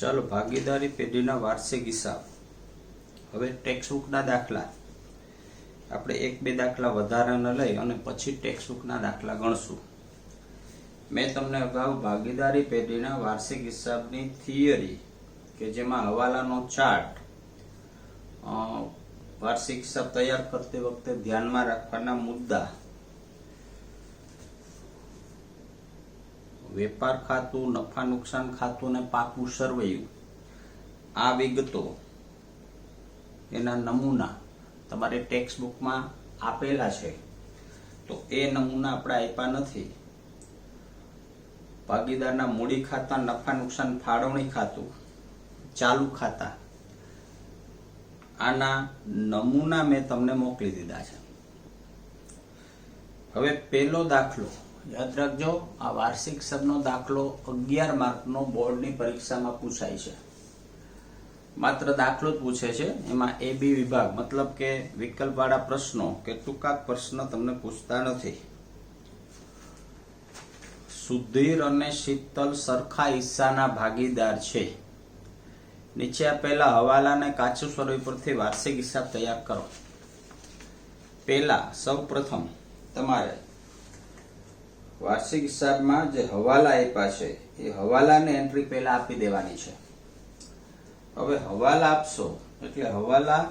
ચાલો ભાગીદારી પેઢીના વાર્ષિક હિસાબ. હવે ટેક્સ્ટબુકના દાખલા આપણે એક બે દાખલા વધારાના લઈ અને પછી ટેક્સ્ટબુકના દાખલા ગણશું. મેં તમને અગાઉ ભાગીદારી પેઢીના વાર્ષિક હિસાબની થિયરી કે જેમાં હવાલાનો ચાર્ટ વાર્ષિક હિસાબ તૈયાર કરતી વખતે ધ્યાનમાં રાખવાના મુદ્દા, વેપાર ખાતું, નફા નુકસાન ખાતું ને પાકું સરવૈયું, આ વિગતો એના નમૂના તમારે ટેક્સ્ટ બુકમાં આપેલા છે. તો એ નમૂના આપણે આપ્યા નથી. ભાગીદારના મૂડી ખાતા, નફા નુકસાન ફાળવણી ખાતું, ચાલુ ખાતા, આના નમૂના મેં તમને મોકલી દીધા છે. હવે પહેલો દાખલો યાદ રાખજો, આ વાર્ષિક હિસાબનો દાખલો 11 માર્કનો બોર્ડની પરીક્ષામાં પૂછાય છે. માત્ર દાખલો જ પૂછે છે, એમાં એ બી વિભાગ મતલબ કે વિકલ્પવાળા પ્રશ્નો કે ટૂંકા પ્રશ્ન તમને પૂછતા નથી. સુધીર અને શીતલ સરખા હિસ્સાના ભાગીદાર છે. નીચે આપેલા હવાલા અને કાચું સ્વરૂપ પરથી વાર્ષિક હિસાબ તૈયાર કરો. પહેલા સૌપ્રથમ તમારે વાર્ષિક હિસાબમાં જે હવાલા આપ્યા છે એ હવાલાની એન્ટ્રી પહેલા આપી દેવાની છે. હવે હવાલા આપશો એટલે હવાલા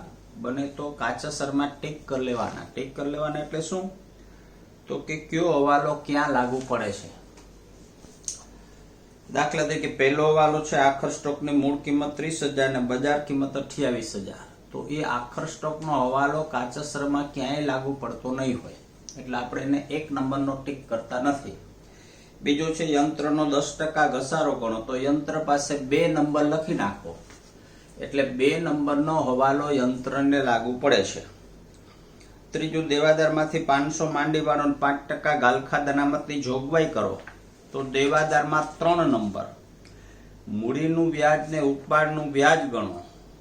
બને તો કાચા સરમાં ટીક કરી લેવાના. ટીક કરી લેવાના એટલે શું? તો કે કયો હવાલો ક્યાં લાગુ પડે છે. દાખલા તરીકે પહેલો હવાલો છે આખર સ્ટોકની મૂળ કિંમત 30,000 અને બજાર કિંમત 28,000. તો એ આખર સ્ટોકનો હવાલો કાચા સરમાં ક્યાંય લાગુ પડતો નહીં હોય એટલે આપણે એને 1 નંબરનો ટીક કરતા નથી. બીજો છે યંત્રનો 10% ઘસારો ગણો. તો યંત્ર પાસે 2 નંબર લખી નાખો એટલે 2 નંબરનો હવાલો યંત્રને લાગુ પડે છે. ત્રીજું દેવાદારમાંથી 500 માંડી વાળો 5% ગાલખાદ અનામતની જોગવાઈ કરો. તો દેવાદારમાં 3 નંબર. મૂડીનું વ્યાજ ને ઉપાડનું વ્યાજ ગણો.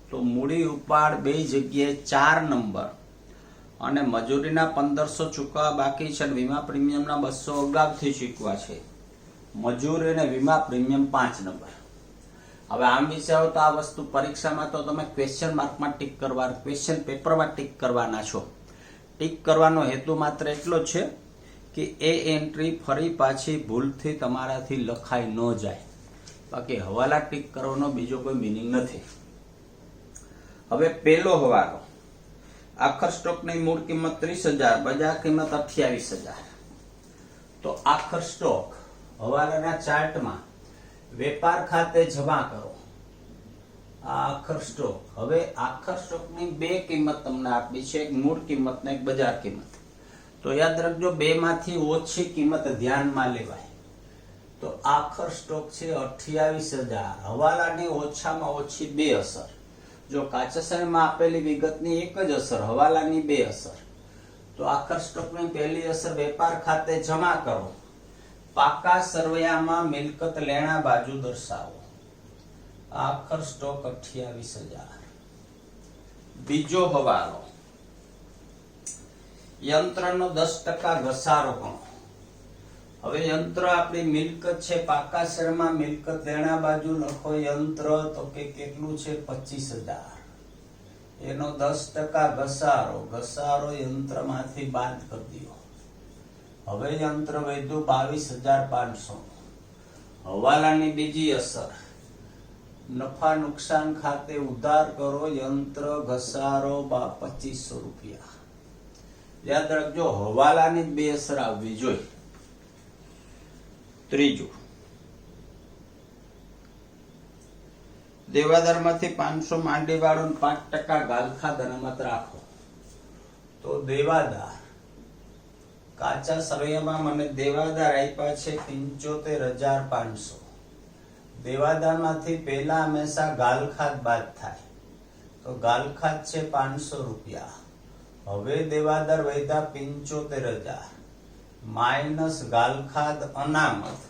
તો મૂડી ઉપાડ બે જગ્યાએ 4 નંબર અને મજૂરીના 1500 ચૂકવવા બાકી છે અને વીમા પ્રીમિયમના 200 અગાઉથી ચૂકવા છે. મજૂરી અને વીમા પ્રીમિયમ 5 નંબર. હવે આમ વિચારો તો આ વસ્તુ પરીક્ષામાં તો તમે ક્વેશ્ચન માર્કમાં ટીક કરવા, ક્વેશ્ચન પેપરમાં ટીક કરવાના છો. ટીક કરવાનો હેતુ માત્ર એટલો જ છે કે એ એન્ટ્રી ફરી પાછી ભૂલથી તમારાથી લખાઈ ન જાય. બાકી હવાલા ટીક કરવાનો બીજો કોઈ મિનિંગ નથી. હવે પહેલો હવાલો આખર સ્ટોકની મૂળ કિંમત 30,000, બજાર કિંમત 28,000. તો આખર સ્ટોક હવાલાના ચાર્ટમાં વેપાર ખાતે જમા કરો. આ આખર સ્ટોક. હવે આખર સ્ટોકની 2 કિંમત તમને આપી છે, એક મૂળ કિંમત ને એક બજાર કિંમત. તો યાદ રાખજો 2 માંથી ઓછી કિંમત ધ્યાનમાં લેવાય. તો આખર સ્ટોક છે 28,000. હવાલાની ઓછામાં ઓછી 2 અસર. જો કાચા સરમાં આપેલી વિગતની એક જ અસર, હવાલાની 2 અસર. તો આખર સ્ટોકની પહેલી અસર વેપાર ખાતે જમા કરો. પાકા સરવૈયામાં મિલકત લેણા બાજુ દર્શાવો. આખર સ્ટોક 28,000. બીજો હવાલો યંત્રનો 10% ઘસારો ગણો. હવે યંત્ર આપણી મિલકત છે, પાકા શેરમાં મિલકત લેણા બાજુ લખો યંત્ર. તો કે કેટલું છે? 25,000. એનો 10% ઘસારો. ઘસારો યંત્રમાંથી બાદ કરી દો. હવે યંત્ર વધ્યું 22,500. હવાલાની બીજી અસર નફા નુકસાન ખાતે ઉધાર કરો. યંત્ર ઘસારો 2500 રૂપિયા. યાદ રાખજો હવાલાની 2 અસર આવવી જોઈએ. ત્રીજું દેવાદારમાંથી 500 માંડી વાળો 5% ગાલખાદ અનામત રાખો. તો દેવાદાર કાચા સરવૈયામાં મને દેવાદાર આપ્યા છે 75,500. દેવાદારમાંથી પહેલા હંમેશા ગાલખાદ બાદ થાય. તો ગાલખાદ છે 500 રૂપિયા. હવે દેવાદાર વધ્યા 75,000 માઇનસ ગાલખાદ અનામત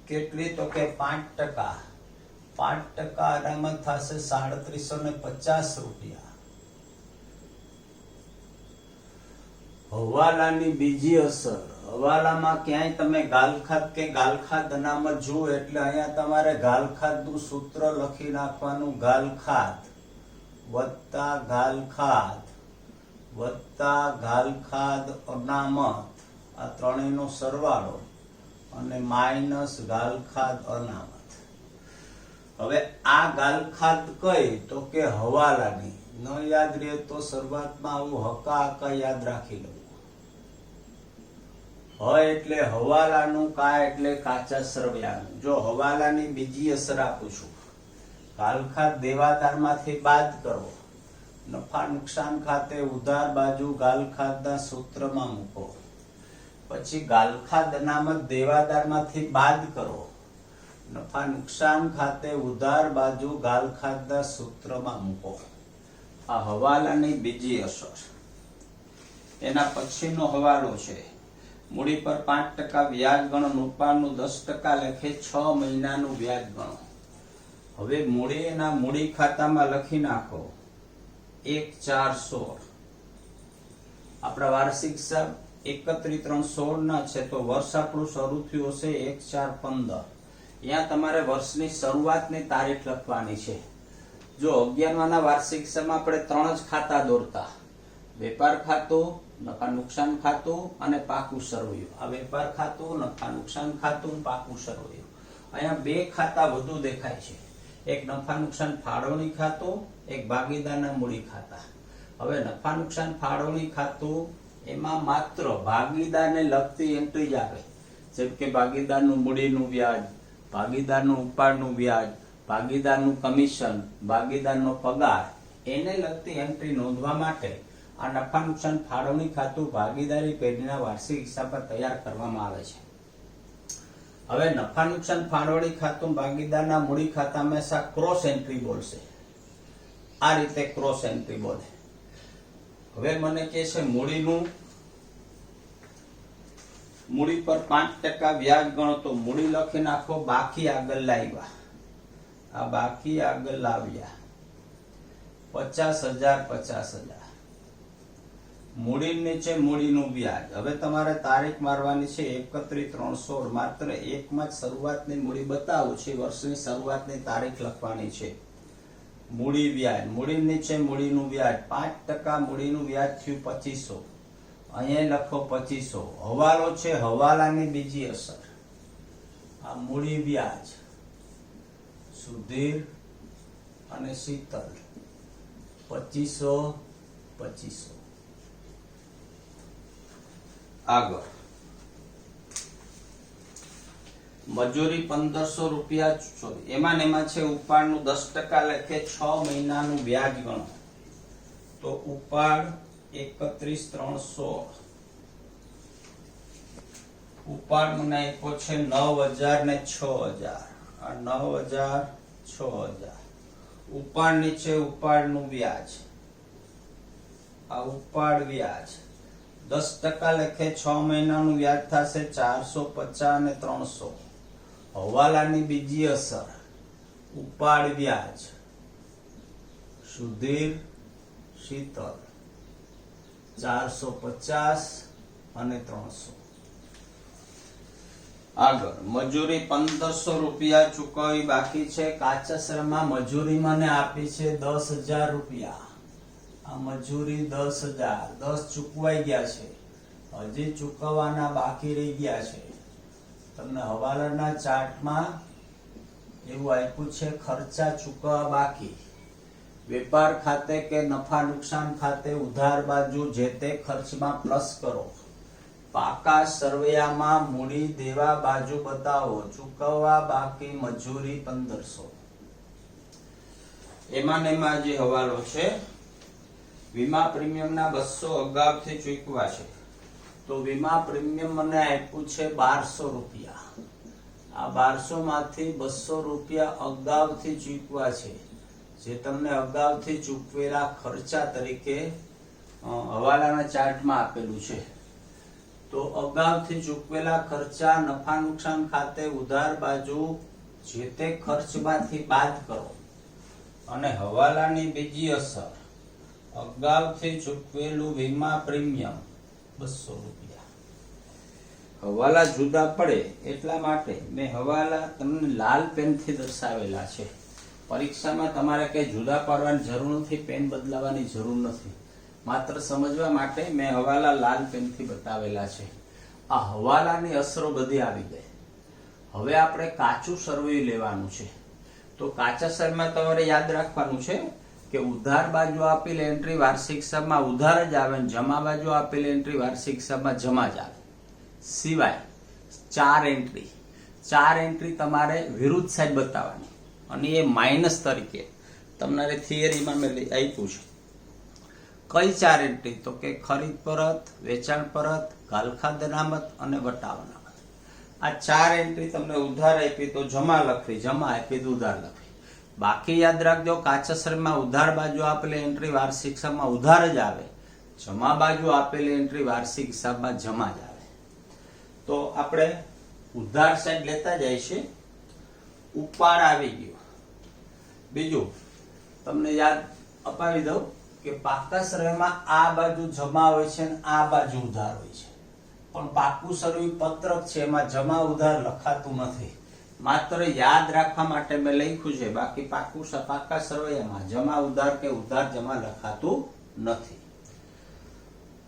કેટલી? તો કે 5%. 5% અનામત થશે 3750 રૂપિયા. હવાલાની બીજી અસર, હવાલામાં ક્યાંય તમે ગાલખાત કે ગાલખાત અનામત જુઓ એટલે અહીંયા તમારે ગાલખાતનું સૂત્ર લખી નાખવાનું. ગાલખાત વત્તા ગાલખાત અનામત, આ ત્રણેયનો સરવાળો, અને માઇનસ ગાલખાત અનામત. હવે આ ગાલખાત કઈ? તો કે હવાલાની. ન યાદ રહે તો શરૂઆતમાં આવું હકા યાદ રાખી લો. હ એટલે હવાલાનું, કા એટલે કાચા સરવૈયાનું. જો હવાલાની બીજી અસર આપું છું. ગાલખાત દેવાદારમાંથી બાદ કરો, નફા નુકસાન ખાતે ઉધાર બાજુ ગાલખાતના સૂત્રમાં મૂકો. પછી ગાલખાત અનામત દેવાદારમાંથી બાદ કરો, નફા નુકસાન ખાતે ઉધાર બાજુ ગાલખાતના સૂત્રમાં મૂકો. આ હવાલાની બીજી અસર. એના પછીનો હવાલો છે મૂડી પર 5% વ્યાજ ગણો, રૂપાનું 10% લેખે 6 મહિનાનું વ્યાજ ગણો. હવે મૂડી એના મૂડી ખાતામાં લખી નાખો 1/4/16. આપણા વાર્ષિક હિસાબ 31/3/16 ના છે, તો વર્ષ આપણું શરૂ થયું હશે 1/4/15. અહીંયા તમારે વર્ષની શરૂઆતની તારીખ લખવાની છે. જો 11માના વાર્ષિક હિસાબમાં આપણે 3 જ ખાતા દોરતા: વેપાર ખાતું, નફા નુકસાન ખાતું અને પાકું સરવૈયું. આ વેપાર ખાતું, નફા નુકસાન ખાતું, પાકું સરવૈયું. અહીંયા 2 ખાતા વધુ દેખાય છે. એક નફા નુકસાન ફાળવણી ખાતું, એક ભાગીદારના મૂડી ખાતા. હવે નફા નુકસાન ફાળવણી ખાતું, એમાં માત્ર ભાગીદારને લગતી એન્ટ્રી જ આવે, જેમ કે ભાગીદારનું મૂડીનું વ્યાજ, ભાગીદારનું ઉપાડનું વ્યાજ, ભાગીદારનું કમિશન, ભાગીદારનો પગાર, એને લગતી એન્ટ્રી નોંધવા માટે આ નફા નુકસાન ફાળવણી ખાતું ભાગીદારી પેઢીના વાર્ષિક હિસાબ પર તૈયાર કરવામાં આવે છે. હવે નફા નુકસાન ફાળવણી ખાતું ભાગીદારના મૂડી ખાતા હંમેશા ક્રોસ એન્ટ્રી બોલશે. આ રીતે ક્રોસ એન્ટ્રી બોલે. હવે મને કહે છે મૂડી પર 5% વ્યાજ ગણો, તો મૂડી લખી નાખો, બાકી આગળ લાવ્યા. આ બાકી આગળ લાવ્યા 50,000. મૂડી નીચે મૂડીનું વ્યાજ. હવે તમારે તારીખ મારવાની છે 31/3/16. માત્ર એકમાં જ શરૂઆતની મૂડી બતાવું છે, વર્ષની શરૂઆતની તારીખ લખવાની છે. મૂડી વ્યાજ, મૂડી નીચે મૂડીનું વ્યાજ 5% મૂડીનું વ્યાજ થયું 2500. અહીંયા લખો 2500. હવાલો છે, હવાલાની બીજી અસર. આ મૂડી વ્યાજ સુધીર અને શીતલ 2500. આગળ મજૂરી 1500 રૂપિયા. એમાં છે ઉપાડનું 10% લેખે 6 મહિનાનું વ્યાજ ગણો. તો ઉપાડ 31/3/16. ઉપાડ મને આપ્યો છે 9000 ને 6000. આ 9000 6000. ઉપાડ નીચે ઉપાડનું વ્યાજ. આ ઉપાડ વ્યાજ 10% લેખે 6 મહિનાનું વ્યાજ થશે 450 અને 300. હવાલાની બીજી અસર. ઉપાડ વ્યાજ સુધીર શીતલ 450 અને 300. આગળ મજૂરી 1500 રૂપિયા ચૂકવવી બાકી છે. કાચા શ્રમમાં મજૂરી મને આપી છે 10,000 રૂપિયા. આ મજૂરી 10,000. 10 ચૂકવાઈ ગયા છે, હજી ચૂકવવાના બાકી રહી ગયા છે. તમને હવાલાના ચાર્ટમાં એવું આપ્યું છે ખર્ચા ચૂકવવા બાકી. વેપાર ખાતે કે નફા નુકસાન ખાતે ઉધાર બાજુ જે તે ખર્ચમાં પ્લસ કરો. પાકા સરવૈયામાં મૂડી દેવા બાજુ બતાવો. ચૂકવવા બાકી મજૂરી 1500. એમાં જે હવાલો છે, વીમા પ્રીમિયમના 200 અગાઉથી ચૂકવા છે. તો વીમા પ્રીમિયમ મને આપ્યું છે 1200 રૂપિયા. આ 1200 માંથી 200 રૂપિયા અગાઉથી ચૂકવા છે, જે તમને અગાઉથી ચૂકવેલા ખર્ચા તરીકે હવાલાના ચાર્ટમાં આપેલું છે. તો અગાઉથી ચૂકવેલા ખર્ચા નફા નુકસાન ખાતે ઉધાર બાજુ જે તે ખર્ચમાંથી બાદ કરો. અને હવાલાની બીજી અસર, અગાઉથી ચૂકવેલું વીમા પ્રીમિયમ 200 રૂપિયા. હવાલા જુદા પડે એટલા માટે મેં હવાલા તમને લાલ પેનથી દર્શાવેલા છે. પરીક્ષામાં તમારે કઈ જુદા પાડવાની જરૂર નથી, પેન બદલાવાની જરૂર નથી. માત્ર સમજવા માટે મેં હવાલા લાલ પેનથી બતાવેલા છે. આ હવાલાની અસરો બધી આવી ગઈ. હવે આપણે કાચું સરવૈયું લેવાનું છે. તો કાચા સરવૈયામાં તમારે યાદ રાખવાનું છે કે ઉધાર બાજુ આપેલી એન્ટ્રી વાર્ષિક હિસાબમાં ઉધાર જ આવે, જમા બાજુ આપેલી એન્ટ્રી વાર્ષિક હિસાબમાં જમા જ આવે. સિવાય ચાર એન્ટ્રી તમારે વિરુદ્ધ સાઈડ બતાવવાની, અને એ માઇનસ તરીકે તમારે થિયરીમાં મેં આપ્યું છે. કઈ 4 એન્ટ્રી? તો કે ખરીદ પરત, વેચાણ પરત, ગાલખાદ અનામત અને વટાવ અનામત. આ 4 એન્ટ્રી તમને ઉધાર આપી તો જમા લખવી, જમા આપી તો ઉધાર લખવી. બાકી યાદ રાખજો, કાચા સરવૈયામાં ઉધાર બાજુ આપેલી એન્ટ્રી વાર્ષિક હિસાબમાં ઉધાર જ આવે, જમા બાજુ આપેલી એન્ટ્રી વાર્ષિક હિસાબમાં જમા જ આવે. તો આપણે ઉધાર સાઈડ લેતા જાય છે. ઉપાડ આવી ગયો. બીજું તમને યાદ અપાવી દઉં કે પાકા સરવૈયામાં આ બાજુ જમા હોય છે અને આ બાજુ ઉધાર હોય છે, પણ પાકું સરવૈયું પત્રક છે, એમાં જમા ઉધાર લખાતું નથી. માત્ર યાદ રાખવા માટે મેં લખ્યું છે, બાકી પાકા સરવૈયામાં જમા ઉધાર કે ઉધાર જમા લખાતું નથી.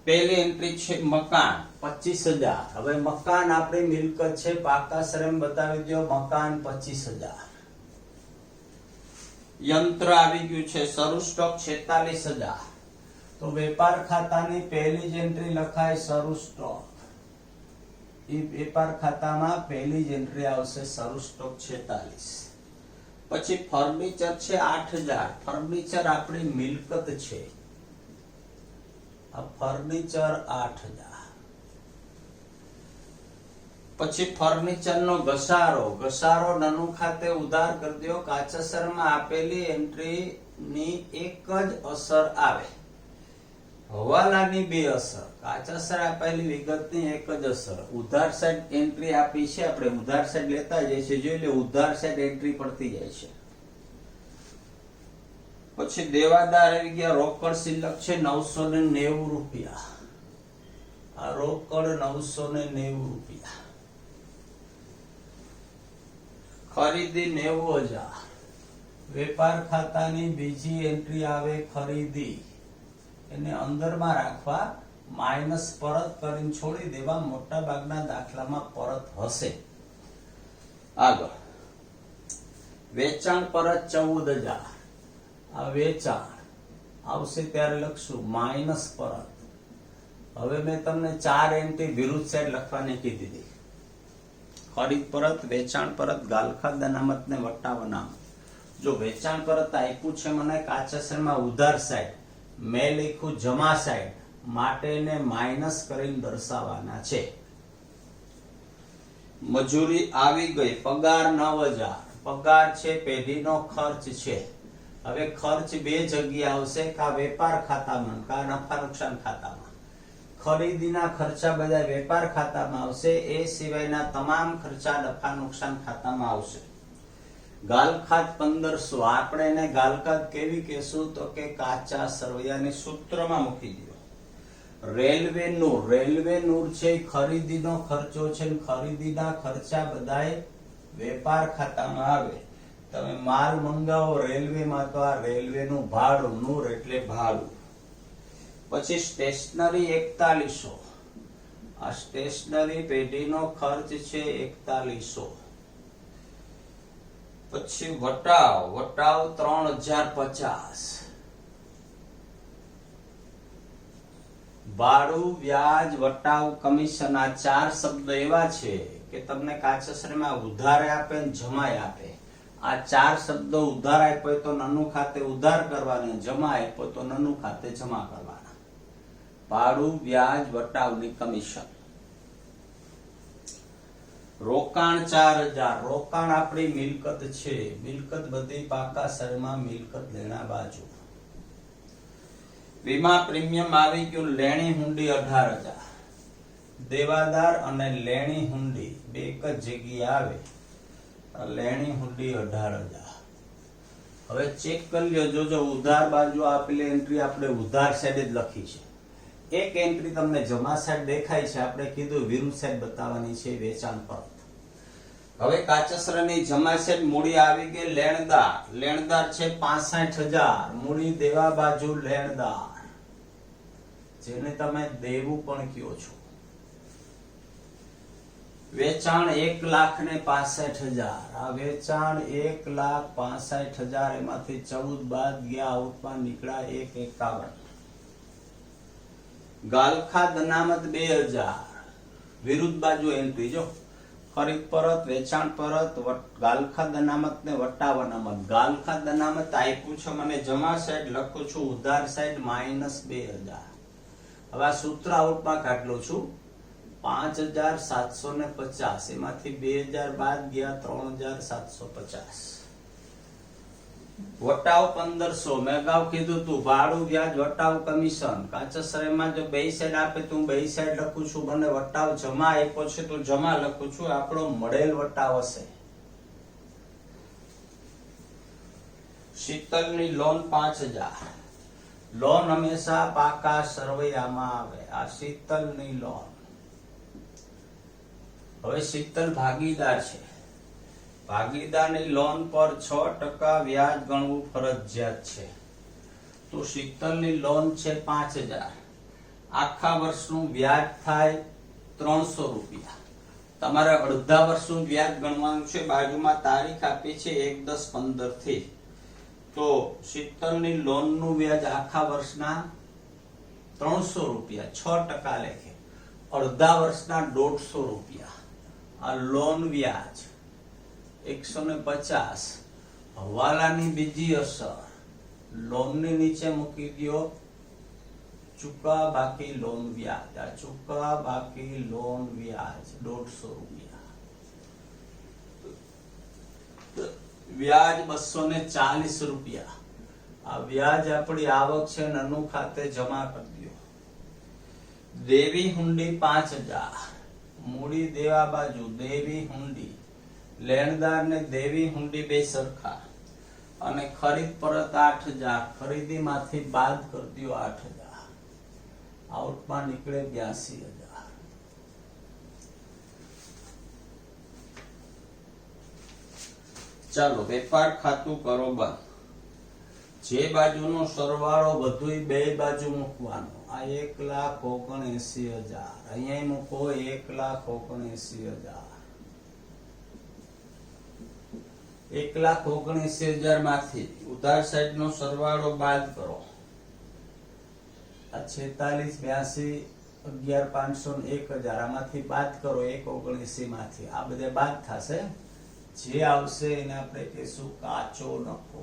પહેલી એન્ટ્રી છે મકાન 25,000. હવે મકાન આપણી મિલકત છે, પાકા સરવૈયામાં બતાવી દો મકાન 25,000. યંત્ર આવી ગયું છે, શરૂ સ્ટોક 46,000. તો વેપાર ખાતાની પહેલી જ એન્ટ્રી લખાય શરૂ સ્ટોક. એ વેપાર ખાતામાં પહેલી જ એન્ટ્રી આવશે શરૂ સ્ટોક 46. પછી ફર્નિચર છે 8,000. ફર્નિચર આપણી મિલકત છે, આ ફર્નિચર 8,000. પછી ફર્નિચર નો ઘસારો નનું ખાતે ઉધાર કરી દો. કાચા સરવૈયામાં આપેલી એન્ટ્રી ની એક જ અસર આવે, હવાલાની 2 અસર. કાચા સર આપેલી વિગતની એક જ અસર. ઉધાર સાઈડ એન્ટ્રી આપી છે, આપણે ઉધાર સાઈડ લેતા જઈએ છીએ, જોઈ લે ઉધાર સાઈડ એન્ટ્રી પડતી જાય છે. પછી દેવાદાર આવી ગયા. રોકડ શિલ્લક છે 990 રૂપિયા. આ રોકડ 990 રૂપિયા. ખરીદી 90,000. વેપાર ખાતાની બીજી એન્ટ્રી આવે ખરીદી, એને અંદરમાં રાખવા, માઇનસ પરત કરીને છોડી દેવા. મોટા ભાગના દાખલામાં પરત હશે. આગળ વેચાણ પરત 14,000. આ વેચાણ આવશે ત્યારે લખશું માઇનસ પરત. હવે મેં તમને 4 એન્ટ્રી વિરુદ્ધ સાઈડ લખવાની કીધી હતી. ખરીદ પરત, વેચાણ પરત, ગાલખાદ અનામત ને વટાવ અનામત. જો વેચાણ પરત આપ્યું છે મને કાચા સરવૈયામાં ઉધાર સાઈડ, મેં લખ્યું જમા સાઈડ, માટે એને માઇનસ કરીને દર્શાવવાના છે. મજૂરી આવી ગઈ. પગાર 9,000. પગાર છે પેઢીનો ખર્ચ છે. હવે ખર્ચ 2 જગ્યા આવશે, કા વેપાર ખાતામાં કા નફા નુકસાન ખાતામાં. ખરીદીના ખર્ચા બધા વેપાર ખાતામાં આવશે, એ સિવાયના તમામ ખર્ચા નફા નુકસાન ખાતામાં આવશે. ગાલખાદ 1,500. આપણે એને ગાલખાદ કેવી કહેશું? તો કે કાચા સરવૈયાની સૂત્રમાં મૂકી દો. રેલવે નૂર છે, ખરીદીનો ખર્ચો છે, ખરીદીના ખર્ચા બધાય વેપાર ખાતામાં આવે. તમે માલ મંગાવો રેલવેમાં તો આ રેલવેનું ભાડું, નૂર એટલે ભાડું. પછી સ્ટેશનરી 4100. આ સ્ટેશનરી પેઢીનો ખર્ચ છે 4100. પછી વટાવ 3,050. ભાડું, વ્યાજ, વટાવ, કમિશન, આ 4 શબ્દો એવા છે કે તમને કાચા સરવૈયામાં ઉધાર આપે ને જમાય આપે. આ 4 શબ્દો ઉધાર આપ્યો તો નનું ખાતે ઉધાર કરવાના, જમા આપ્યો તો નનું ખાતે જમા કરવાના. ભાડું, વ્યાજ, વટાવ ની કમિશન. રોકાણ 4,000. રોકાણ આપણી મિલકત છે, મિલકત બધી પાકા સરવૈયામાં મિલકત લેણા બાજુ. વીમા પ્રીમિયમ આવી ગયું. લેણી હુંડી 18,000. દેવાદાર અને લેણી હુંડી બે એક જ જગ્યાએ આવે. લેણી હુંડી 18,000. હવે ચેક કરી લ્યો. જોજો ઉધાર બાજુ આપેલી એન્ટ્રી આપણે ઉધાર સાઈડ જ લખી છે, એક એન્ટ્રી તમને જમા સાઈડ દેખાય છે, આપણે કીધું વિરુદ્ધ સાઈડ બતાવવાની છે વેચાણ પરત. હવે કાચસ્રની જમા સાઈડ મૂડી આવી ગઈ લેણદાર. લેણદાર છે 65,000, મૂડી દેવા બાજુ લેણદાર, જેને તમે દેવું પણ કયો છો. વેચાણ 1,65,000, આ વેચાણ 1,65,000, એમાંથી 14 બાદ ગયા, આઉટમાં નીકળ્યા 1,51. ગાલખા અનામત 2,000, વિરુદ્ધ બાજુ એન્ટ્રી જો, ખરીદ પરત, વેચાણ પરત, ગાલખા અનામત ને વટાવ અનામત. ગાલખા અનામત આપ્યું છે મને જમા સાઈડ, લખું છું ઉધાર સાઈડ -2,000. હવે આ સૂત્ર આઉટમાં કાઢલું છું 5,750, એમાંથી 2,000 બાદ ગયા 3,750. વટાવ 1,500, મેં અગાઉ કીધું તું ભાડું, વ્યાજ, વટાવ, કમિશન. કાચસ્રીમાં જો બે સાઈડ આપે તો હું બે સાઈડ લખું છું, મને વટાવ જમા આપ્યો છે તો જમા લખું છું, આપણો મળેલ વટાવ હશે. શીતલની લોન 5,000, લોન હંમેશા પાકા સરવૈયામાં આવે. આ શીતલની લોન. હવે શીતલ ભાગીદાર છે, ભાગીદારની લોન પર 6% વ્યાજ ગણવું ફરજિયાત છે. તો શીતલની લોન છે 5,000, આખા વર્ષનું વ્યાજ થાય 300 રૂપિયા. તમારે અડધા વર્ષનું વ્યાજ ગણવાનું છે. બાજુમાં તારીખ આપી છે 1/10/15 થી. તો શીતલની લોનનું વ્યાજ આખા વર્ષના 300 રૂપિયા, 6% લેખે. અડધા વર્ષના 150 રૂપિયા. આ લોન વ્યાજ 150. હવાલાની બીજી અસર, લોનની નીચે મૂકી દો ચૂકવા બાકી લોન વ્યાજ. આ ચૂકવા બાકી લોન વ્યાજ 150 રૂપિયા. વ્યાજ 240 રૂપિયા. આ વ્યાજ આપણી આવક છે, નનું ખાતે જમા કરી દો. દેવી હુંડી 5,000, મૂડી દેવા બાજુ દેવી હુંડી. લેણદાર ને દેવી હુંડી બે સરખા. અને ખરીદ પરત 8,000, ખરીદી માંથી બાદ કરી દો 8,000, આઉટમાં નીકળે 82,000. ચાલો વેપાર ખાતું કરો બંધ. જે બાજુનો સરવાળો બધું બે બાજુ મૂકવાનો. આ 1,79,000, અહીંયા મૂકો 1,79,000. 1,79,000 માંથી ઉધાર સાઈડ નો સરવાળો બાદ કરો. આ 46, 82, 11,500 ને 1,000, આમાંથી બાદ કરો 1,79 માંથી. આ બધે બાદ થશે. જે આવશે એને આપણે કહીશું કાચો નફો.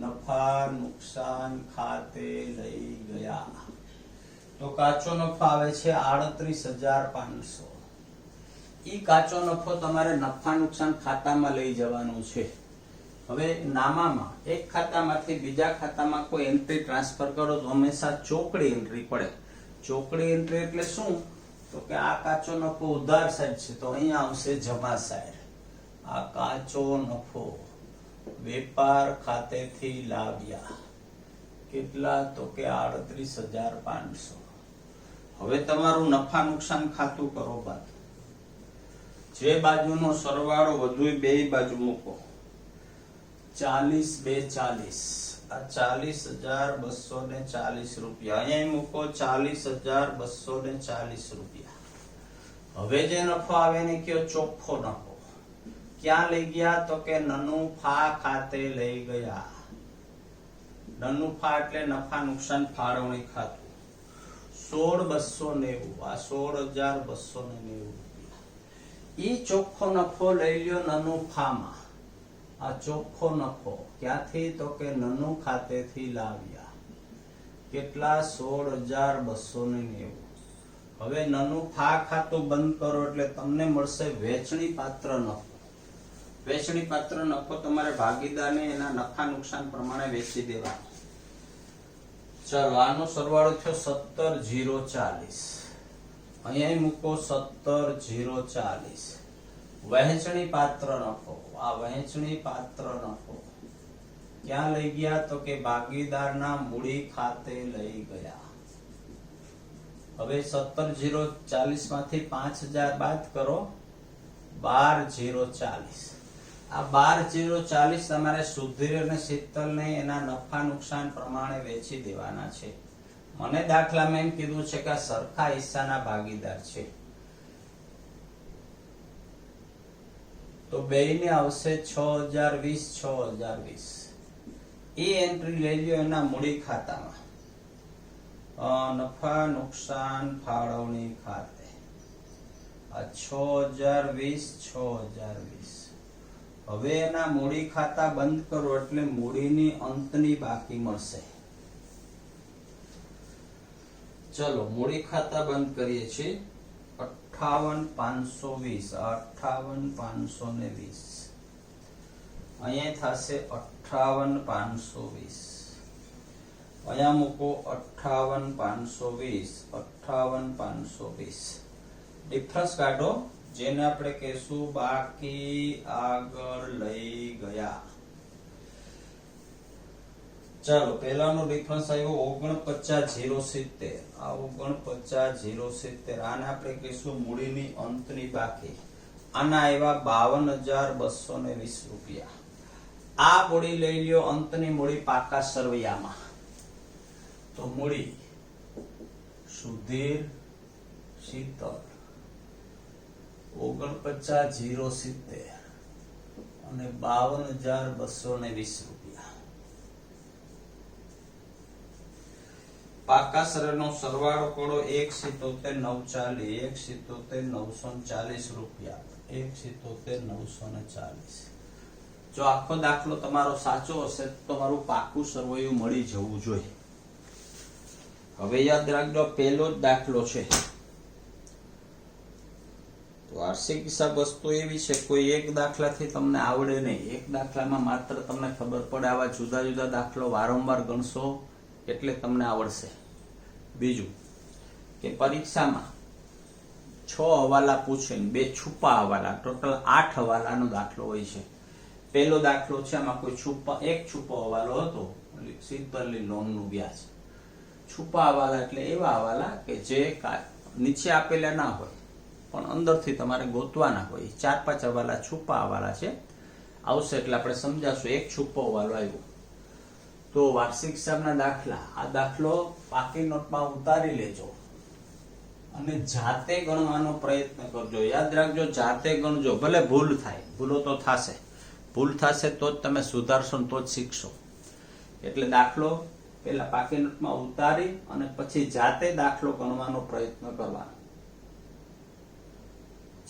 નફા નુકસાન ખાતે લઈ ગયા. તો કાચો નફો આવે છે 38,500. ઈ કાચો નફો તમારે નફા નુકસાન ખાતામાં લઈ જવાનું છે. હવે નામામાં એક ખાતામાંથી બીજા ખાતામાં કોઈ એન્ટ્રી ટ્રાન્સફર કરો તો હંમેશા ચોકડી એન્ટ્રી પડે. ચોકડી એન્ટ્રી એટલે શું? તો કે આ કાચો નફો ઉધાર સાઈડ છે તો અહીંયા આવશે જમા સાઈડ. આ કાચો નફો વેપાર ખાતેથી લાવ્યા. કેટલા? તો કે 38,500. હવે તમારું નફા નુકસાન ખાતું કરો બાદ. જે બાજુનો સરવાળો વધુ બે બાજુ મૂકો. 40, 2, 40. આ 40,240 રૂપિયા. અહીંયા મૂકો 40,240 રૂપિયા. હવે જે નફો આવે ને કયો ચોખ્ખો નફો. ક્યાં લઈ ગયા? તો કે નનુફા ખાતે લઈ ગયા. નનુફા એટલે નફા નુકસાન ફાળવણી ખાતું. 16,290. આ 16,290. ઈ ચોખ્ખો નફો લઈ લ્યો નનુફામાં. આ ચોખ્ખો નફો ક્યાંથી? તો કે નનુ ખાતેથી લાવ્યા. કેટલા? 16,290. હવે નનુફા ખાતું બંધ કરો એટલે તમને મળશે વેચણી પાત્ર નફો. વેચણી પાત્ર નફો તમારે ભાગીદારને એના નફા નુકસાન પ્રમાણે વેચી દેવાનો. ચાલો આનો સરવાળો થયો 17,040. અહીંયા મૂકો 17,040. વહેંચણી પાત્ર નફો. આ વહેંચણી પાત્ર નફો ક્યાં લઈ ગયા? તો કે ભાગીદારના મૂડી ખાતે લઈ ગયા. હવે 17,040 માંથી 5,000 બાદ કરો, 12,040. આ 12,040 તમારે સુધીર અને શીતલને એના નફા નુકસાન પ્રમાણે વેચી દેવાના છે. મને દાખલામાં એમ કીધું છે કે આ સરખા હિસ્સાના ભાગીદાર છે, તો બેયને આવશે 6,020 6,020. એ એન્ટ્રી લઈ લ્યો એના મૂડી ખાતામાં, નફા નુકસાન ફાળવણી ખાતે. આ 6,020 6,020. હવે એના મૂડી ખાતા બંધ કરો એટલે મૂડીની અંતની બાકી મળશે. ચલો મૂડી ખાતા બંધ કરીએ છીએ. 58,520 58,520. અહીંયા થશે 58,520. અહીંયા મૂકો 58,520 58,520. ડિફરન્સ કાઢો, જેને આપણે કહેશું બાકી આગળ લઈ ગયા. ચાલો પહેલાનો ડિફરન્સ આવ્યો 49,070. આ 49,070 આને આપણે કહીશું મૂડીની અંતની બાકી. આના આવ્યા 52,220 રૂપિયા. આ મૂડી લઈ લ્યો અંતની મૂડી પાકા સરવૈયામાં. તો મૂડી સુધીર શીતલ 49,070 અને 52,220 રૂપિયા. પાકા સરનો સરવાળો કરો 1,77,940 1,77,940 રૂપિયા 1,77,940. જો આખો દાખલો તમારો સાચો હશે તો તમારું પાકું સરવૈયું મળી જવું જોઈએ. હવે યાદ રાખજો પહેલો જ દાખલો છે. વાર્ષિક હિસાબ વસ્તુ એવી છે, કોઈ એક દાખલાથી તમને આવડે નહીં. એક દાખલામાં માત્ર તમને ખબર પડે, આવા જુદા જુદા દાખલો વારંવાર ગણશો એટલે તમને આવડશે. બીજું કે પરીક્ષામાં 6 હવાલા પૂછે, 2 છુપા હવાલા, ટોટલ 8 હવાલાનો દાખલો હોય છે. પહેલો દાખલો છે, આમાં કોઈ એક છુપો હવાલો હતો, શીતલની લોનનું વ્યાજ. છુપા હવાલા એટલે એવા હવાલા કે જે નીચે આપેલા ના હોય પણ અંદરથી તમારે ગોતવાના હોય. 4-5 હવાલા છુપા હવાલા છે. આવશે એટલે આપણે સમજાશું. એક છુપો હવાલો આવ્યો તો વાર્ષિક હિસાબના દાખલા, આ દાખલો પાકી નોટમાં ઉતારી લેજો અને જાતે ગણવાનો પ્રયત્ન કરજો. યાદ રાખજો જાતે ગણજો, ભલે ભૂલ થાય, ભૂલો તો થશે, ભૂલ થશે તો જ તમે સુધારશો તો જ શીખશો. એટલે દાખલો પેલા પાકી નોટમાં ઉતારી અને પછી જાતે દાખલો ગણવાનો પ્રયત્ન કરવાનો.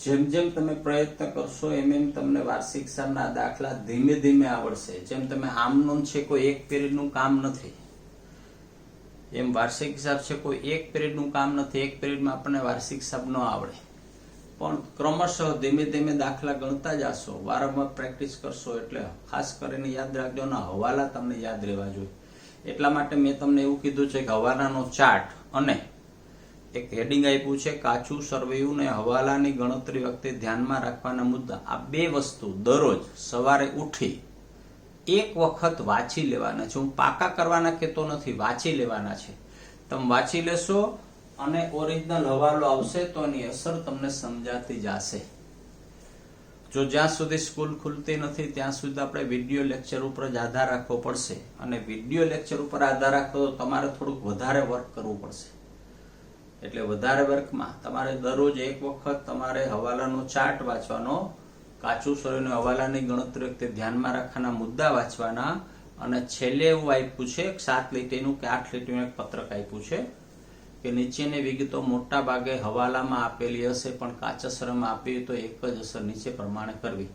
જેમ જેમ તમે પ્રયત્ન કરશો એમ એમ તમને વાર્ષિક હિસાબના દાખલા ધીમે ધીમે આવડશે. જેમ તમે આમનું છે કોઈ એક પીરિયડનું કામ નથી, એમ વાર્ષિક હિસાબ છે કોઈ એક પીરિયડનું કામ નથી. એક પીરિયડમાં આપણને વાર્ષિક હિસાબ ન આવડે, પણ ક્રમશઃ ધીમે ધીમે દાખલા ગણતા જશો, વારંવાર પ્રેક્ટિસ કરશો એટલે ખાસ કરીને યાદ રાખજો ના હવાલા તમને યાદ રહેવા જોઈએ. એટલા માટે મેં તમને એવું કીધું છે કે હવાલાનો ચાર્ટ અને એક હેડિંગ આપ્યું છે કાચું સરવૈયું ને હવાલાની ગણતરી વખતે ધ્યાનમાં રાખવાના મુદ્દા. આ 2 વસ્તુ દરરોજ સવારે ઉઠી એક વખત વાંચી લેવાના છે. હું પાકા કરવાના કહેતો નથી, વાંચી લેવાના છે. તમે વાંચી લેશો અને ઓરિજિનલ હવાલો આવશે તો એની અસર તમને સમજાતી જશે. જો જ્યાં સુધી સ્કૂલ ખુલતી નથી ત્યાં સુધી આપણે વિડીયો લેક્ચર ઉપર જ આધાર રાખવો પડશે, અને વિડીયો લેક્ચર ઉપર આધાર રાખો તો તમારે થોડુંક વધારે વર્ક કરવું પડશે. એટલે વધારે વર્કમાં તમારે દરરોજ એક વખત તમારે હવાલાનો ચાર્ટ વાંચવાનો, કાચું સરવૈયું હવાલાની ગણતરી વખતે ધ્યાનમાં રાખવાના મુદ્દા વાંચવાના, અને છેલ્લે એવું આપ્યું છે 7 લીટીનું કે 8 લીટીનું એક પત્રક આપ્યું છે કે નીચેની વિગતો મોટા ભાગે હવાલામાં આપેલી હશે પણ કાચા સરવૈયામાં આપી તો એક જ અસર નીચે પ્રમાણે કરવી.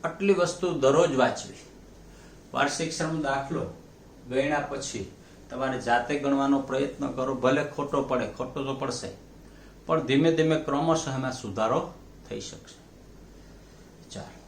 આટલી વસ્તુ દરરોજ વાંચવી. વાર્ષિક શ્રમ દાખલો ગણ્યા પછી તમારે જાતે ગણવાનો પ્રયત્ન કરો, ભલે ખોટો પડે, ખોટો તો પડશે, પણ ધીમે ધીમે ક્રમશઃ એમાં સુધારો થઈ શકશે. ચાલો.